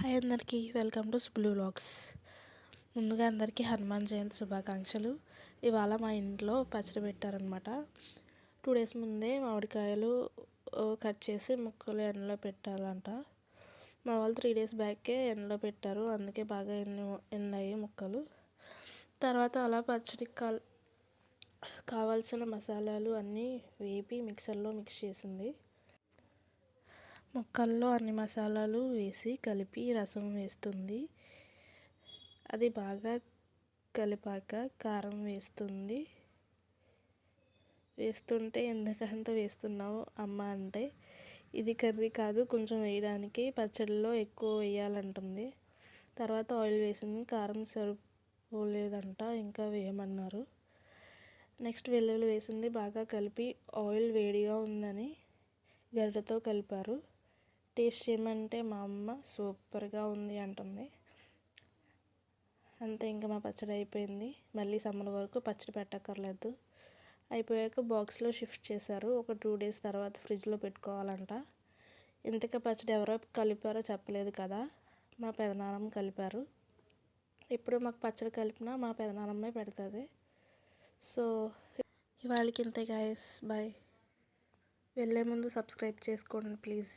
Hi అందరికీ, welcome to సుబ్లు vlogs. ముందుగా అందరికీ హనుమాన్ జయంతి శుభాకాంక్షలు. ఇవాళ మా ఇంట్లో పచ్చడి పెట్టారనమాట. 2 డేస్ ముందే మామిడికాయలు కట్ చేసి ముక్కలు ఎండలో పెట్టాలంట. మా వాళ్ళు 3 డేస్ బ్యాకే ఎండలో పెట్టారు, అందుకే బాగా ఎండాయి ముక్కలు. తర్వాత అలా పచ్చడికి కావాల్సిన మసాలాలు అన్నీ వేపి మిక్సర్లో మిక్స్ చేసింది. ముక్కల్లో అన్ని మసాలాలు వేసి కలిపి రసం వేస్తుంది. అది బాగా కలిపాక కారం వేస్తుంటే ఎందుకంత వేస్తున్నావు అమ్మ అంటే, ఇది కర్రీ కాదు, కొంచెం వేయడానికి, పచ్చడిలో ఎక్కువ వేయాలంటుంది. తర్వాత ఆయిల్ వేసింది. కారం సరిపోలేదంట, ఇంకా వేయమన్నారు. నెక్స్ట్ వెల్లుల్లి వేసింది. బాగా కలిపి ఆయిల్ వేడిగా ఉందని గరిటెతో కలిపారు. టేస్ట్ చేయమంటే మా అమ్మ సూపర్గా ఉంది అంటుంది. అంతే, ఇంకా మా పచ్చడి అయిపోయింది. మళ్ళీ సమ్మర్ వరకు పచ్చడి పెట్టక్కర్లేదు. అయిపోయాక బాక్స్లో షిఫ్ట్ చేశారు. ఒక 2 డేస్ తర్వాత ఫ్రిడ్జ్లో పెట్టుకోవాలంట. ఇంతక పచ్చడి ఎవరో కలిపారో చెప్పలేదు కదా, మా పెదనాన్నమ్మ కలిపారు. ఎప్పుడు మాకు పచ్చడి కలిపినా మా పెదనాన్నమ్మే పెడుతుంది. సో ఇవాళకి ఇంతే గాయస్, బాయ్. వెళ్ళే ముందు సబ్స్క్రైబ్ చేసుకోండి ప్లీజ్.